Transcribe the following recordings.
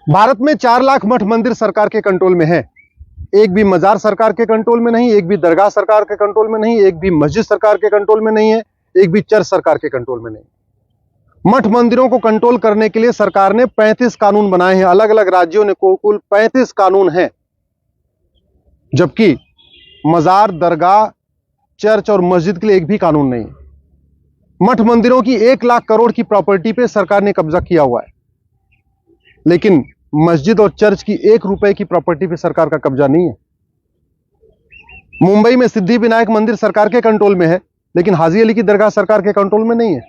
भारत में 4 लाख मठ मंदिर सरकार के कंट्रोल में है। एक भी मजार सरकार के कंट्रोल में नहीं, एक भी दरगाह सरकार के कंट्रोल में नहीं, एक भी मस्जिद सरकार के कंट्रोल में नहीं है, एक भी चर्च सरकार के कंट्रोल में नहीं। मठ मंदिरों को कंट्रोल करने के लिए सरकार ने 35 कानून बनाए हैं। अलग अलग राज्यों ने कुल 35 कानून हैं, जबकि मजार, दरगाह, चर्च और मस्जिद के लिए एक भी कानून नहीं। मठ मंदिरों की 1 लाख करोड़ की प्रॉपर्टी पे सरकार ने कब्जा किया हुआ है, लेकिन मस्जिद और चर्च की 1 रुपए की प्रॉपर्टी पे सरकार का कब्जा नहीं है। मुंबई में सिद्धि विनायक मंदिर सरकार के कंट्रोल में है, लेकिन हाजी अली की दरगाह सरकार के कंट्रोल में नहीं है।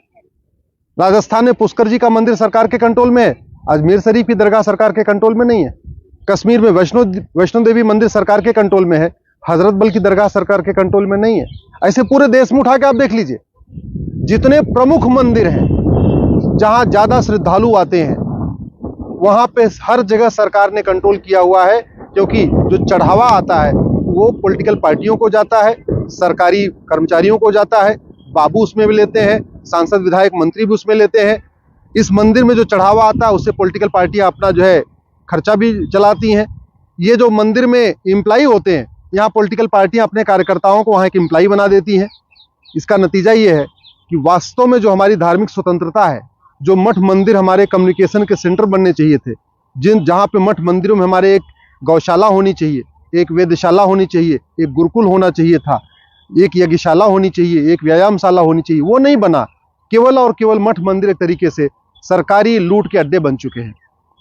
राजस्थान में पुष्कर जी का मंदिर सरकार के कंट्रोल में है, अजमेर शरीफ की दरगाह सरकार के कंट्रोल में नहीं है। कश्मीर में वैष्णो देवी मंदिर सरकार के कंट्रोल में है, हजरत बल की दरगाह सरकार के कंट्रोल में नहीं है। ऐसे पूरे देश में उठा के आप देख लीजिए, जितने प्रमुख मंदिर हैं जहां ज्यादा श्रद्धालु आते हैं, वहां पे हर जगह सरकार ने कंट्रोल किया हुआ है, क्योंकि जो चढ़ावा आता है वो पॉलिटिकल पार्टियों को जाता है, सरकारी कर्मचारियों को जाता है, बाबू उसमें भी लेते हैं, सांसद विधायक मंत्री भी उसमें लेते हैं। इस मंदिर में जो चढ़ावा आता है उससे पॉलिटिकल पार्टियां अपना जो है खर्चा भी चलाती हैं। ये जो मंदिर में एम्प्लॉई होते हैं, यहाँ पॉलिटिकल पार्टियां अपने कार्यकर्ताओं को वहाँ एक एम्प्लॉई बना देती हैं। इसका नतीजा ये है कि वास्तव में जो हमारी धार्मिक स्वतंत्रता है, जो मठ मंदिर हमारे कम्युनिकेशन के सेंटर बनने चाहिए थे, जहाँ पे मठ मंदिरों में हमारे एक गौशाला होनी चाहिए, एक वेदशाला होनी चाहिए, एक गुरुकुल होना चाहिए था, एक यज्ञशाला होनी चाहिए, एक व्यायामशाला होनी चाहिए, वो नहीं बना। केवल और केवल मठ मंदिर एक तरीके से सरकारी लूट के अड्डे बन चुके हैं।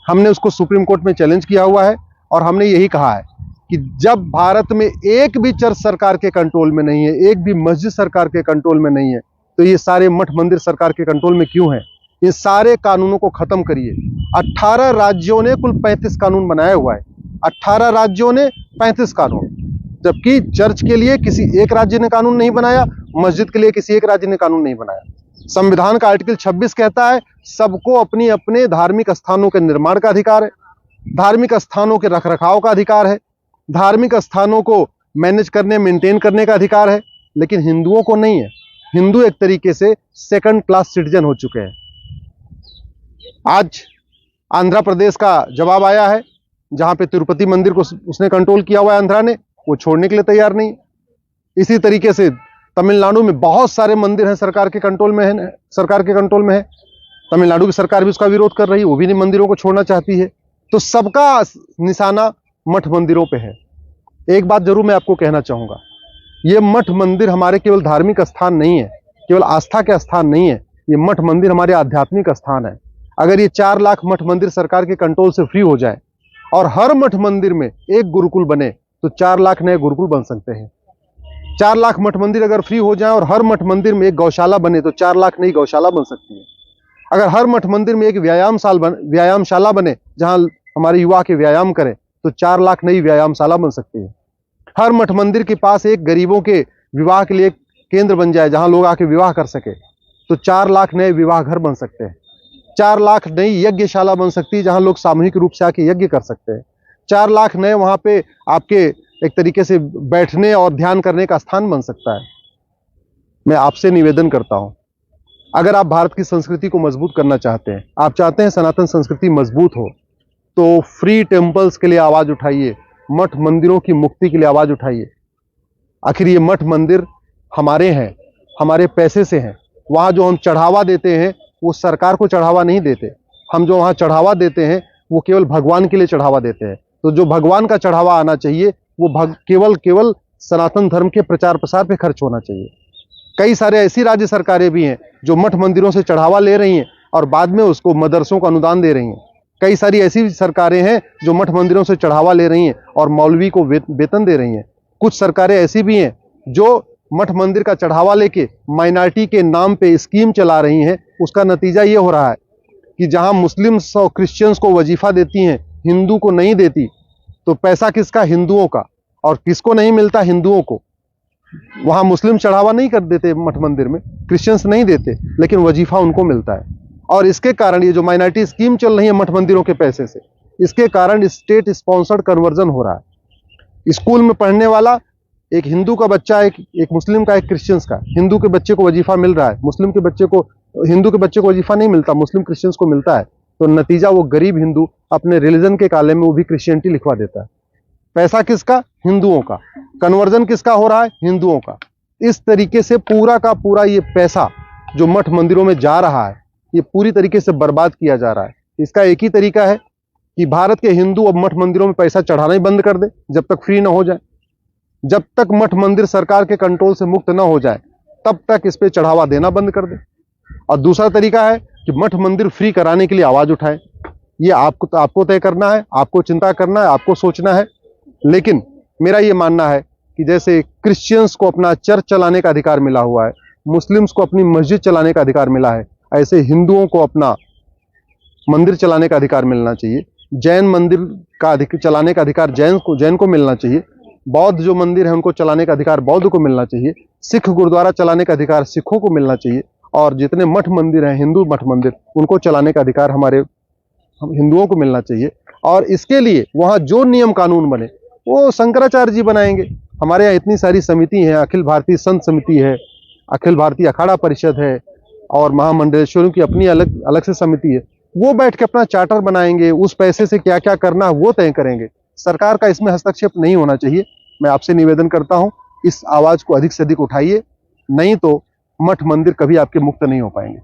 हमने उसको सुप्रीम कोर्ट में चैलेंज किया हुआ है और हमने यही कहा है कि जब भारत में एक भी चर्च सरकार के कंट्रोल में नहीं है, एक भी मस्जिद सरकार के कंट्रोल में नहीं है, तो ये सारे मठ मंदिर सरकार के कंट्रोल में क्यों है? इन सारे कानूनों को खत्म करिए। 18 राज्यों ने कुल 35 कानून बनाया हुआ है। 18 राज्यों ने 35 कानून, जबकि चर्च के लिए किसी एक राज्य ने कानून नहीं बनाया, मस्जिद के लिए किसी एक राज्य ने कानून नहीं बनाया। संविधान का आर्टिकल 26 कहता है सबको अपने अपने धार्मिक स्थानों के निर्माण का अधिकार है, धार्मिक स्थानों के रखरखाव का अधिकार है, धार्मिक स्थानों को मैनेज करने, मेंटेन करने का अधिकार है, लेकिन हिंदुओं को नहीं है। हिंदू एक तरीके से सेकंड क्लास सिटीजन हो चुके हैं। आज आंध्र प्रदेश का जवाब आया है, जहां पे तिरुपति मंदिर को उसने कंट्रोल किया हुआ है आंध्रा ने, वो छोड़ने के लिए तैयार नहीं। इसी तरीके से तमिलनाडु में बहुत सारे मंदिर हैं सरकार के कंट्रोल में है, सरकार के कंट्रोल में है। तमिलनाडु की सरकार भी उसका विरोध कर रही है, वो भी मंदिरों को छोड़ना चाहती है। तो सबका निशाना मठ मंदिरों पे है। एक बात जरूर मैं आपको कहना चाहूंगा, ये मठ मंदिर हमारे केवल धार्मिक स्थान नहीं है, केवल आस्था के स्थान नहीं है, ये मठ मंदिर हमारे आध्यात्मिक स्थान है। अगर ये 4 लाख मठ मंदिर सरकार के कंट्रोल से फ्री हो जाए और हर मठ मंदिर में एक गुरुकुल बने, तो 4 लाख नए गुरुकुल बन सकते हैं। 4 लाख मठ मंदिर अगर फ्री हो जाए और हर मठ मंदिर में एक गौशाला बने, तो 4 लाख नई गौशाला बन सकती है। अगर हर मठ मंदिर में एक व्यायामशाला बने, जहां हमारे युवा के व्यायाम करें, तो 4 लाख नई व्यायामशाला बन सकती है। हर मठ मंदिर के पास एक गरीबों के विवाह के लिए केंद्र बन जाए, जहां लोग आके विवाह कर सके, तो 4 लाख नए विवाह घर बन सकते हैं। 4 लाख नई यज्ञशाला बन सकती है, जहां लोग सामूहिक रूप से आके यज्ञ कर सकते हैं। 4 लाख नए वहां पे आपके एक तरीके से बैठने और ध्यान करने का स्थान बन सकता है। मैं आपसे निवेदन करता हूं, अगर आप भारत की संस्कृति को मजबूत करना चाहते हैं, आप चाहते हैं सनातन संस्कृति मजबूत हो, तो फ्री टेम्पल्स के लिए आवाज उठाइए, मठ मंदिरों की मुक्ति के लिए आवाज उठाइए। आखिर ये मठ मंदिर हमारे हैं, हमारे पैसे से हैं। वहां जो हम चढ़ावा देते हैं वो सरकार को चढ़ावा नहीं देते। हम जो वहां चढ़ावा देते हैं वो केवल भगवान के लिए चढ़ावा देते हैं। तो जो भगवान का चढ़ावा आना चाहिए वो केवल सनातन धर्म के प्रचार प्रसार पे खर्च होना चाहिए। कई सारे ऐसी राज्य सरकारें भी हैं जो मठ मंदिरों से चढ़ावा ले रही हैं और बाद में उसको मदरसों को अनुदान दे रही हैं। कई सारी ऐसी सरकारें हैं जो मठ मंदिरों से चढ़ावा ले रही हैं और मौलवी को वेतन दे रही हैं। कुछ सरकारें ऐसी भी हैं जो मठ मंदिर का चढ़ावा लेके माइनॉरिटी के नाम पे स्कीम चला रही हैं। उसका नतीजा ये हो रहा है कि जहां मुस्लिम्स और क्रिश्चियंस को वजीफा देती हैं, हिंदू को नहीं देती, तो पैसा किसका? हिंदुओं का। और किसको नहीं मिलता? हिंदुओं को। वहां मुस्लिम चढ़ावा नहीं कर देते मठ मंदिर में, क्रिश्चियंस नहीं देते, लेकिन वजीफा उनको मिलता है। और इसके कारण ये जो माइनॉरिटी स्कीम चल रही है मठ मंदिरों के पैसे से, इसके कारण स्टेट स्पॉन्सर्ड कन्वर्जन हो रहा है। स्कूल में पढ़ने वाला एक हिंदू का बच्चा, एक मुस्लिम का, एक क्रिश्चियंस का, हिंदू के बच्चे को वजीफा मिल रहा है, मुस्लिम के बच्चे को, हिंदू के बच्चे को वजीफा नहीं मिलता, मुस्लिम क्रिश्चियंस को मिलता है। तो नतीजा वो गरीब हिंदू अपने रिलीजन के काले में वो भी क्रिश्चियनिटी लिखवा देता है। पैसा किसका? हिंदुओं का। कन्वर्जन किसका हो रहा है? हिंदुओं का। इस तरीके से पूरा का पूरा ये पैसा जो मठ मंदिरों में जा रहा है, ये पूरी तरीके से बर्बाद किया जा रहा है। इसका एक ही तरीका है कि भारत के हिंदू अब मठ मंदिरों में पैसा चढ़ाना ही बंद कर दे, जब तक फ्री ना हो जाए। जब तक मठ मंदिर सरकार के कंट्रोल से मुक्त ना हो जाए, तब तक इस पे चढ़ावा देना बंद कर दे। और दूसरा तरीका है कि मठ मंदिर फ्री कराने के लिए आवाज उठाए। ये आपको तय करना है, आपको चिंता करना है, आपको सोचना है। लेकिन मेरा ये मानना है कि जैसे क्रिश्चियंस को अपना चर्च चलाने का अधिकार मिला हुआ है, मुस्लिम्स को अपनी मस्जिद चलाने का अधिकार मिला है, ऐसे हिंदुओं को अपना मंदिर चलाने का अधिकार मिलना चाहिए। जैन मंदिर का चलाने का अधिकार जैन को मिलना चाहिए। बौद्ध जो मंदिर है उनको चलाने का अधिकार बौद्ध को मिलना चाहिए। सिख गुरुद्वारा चलाने का अधिकार सिखों को मिलना चाहिए। और जितने मठ मंदिर हैं, हिंदू मठ मंदिर, उनको चलाने का अधिकार हमारे हिंदुओं को मिलना चाहिए। और इसके लिए वहाँ जो नियम कानून बने वो शंकराचार्य जी बनाएंगे। हमारे यहाँ इतनी सारी समिति हैं, अखिल भारतीय संत समिति है, अखिल भारतीय अखाड़ा परिषद है, और महामंडलेश्वरों की अपनी अलग अलग से समिति है। वो बैठ के अपना चार्टर बनाएंगे, उस पैसे से क्या क्या करना है वो तय करेंगे। सरकार का इसमें हस्तक्षेप नहीं होना चाहिए। मैं आपसे निवेदन करता हूं, इस आवाज को अधिक से अधिक उठाइए, नहीं तो मठ मंदिर कभी आपके मुक्त नहीं हो पाएंगे।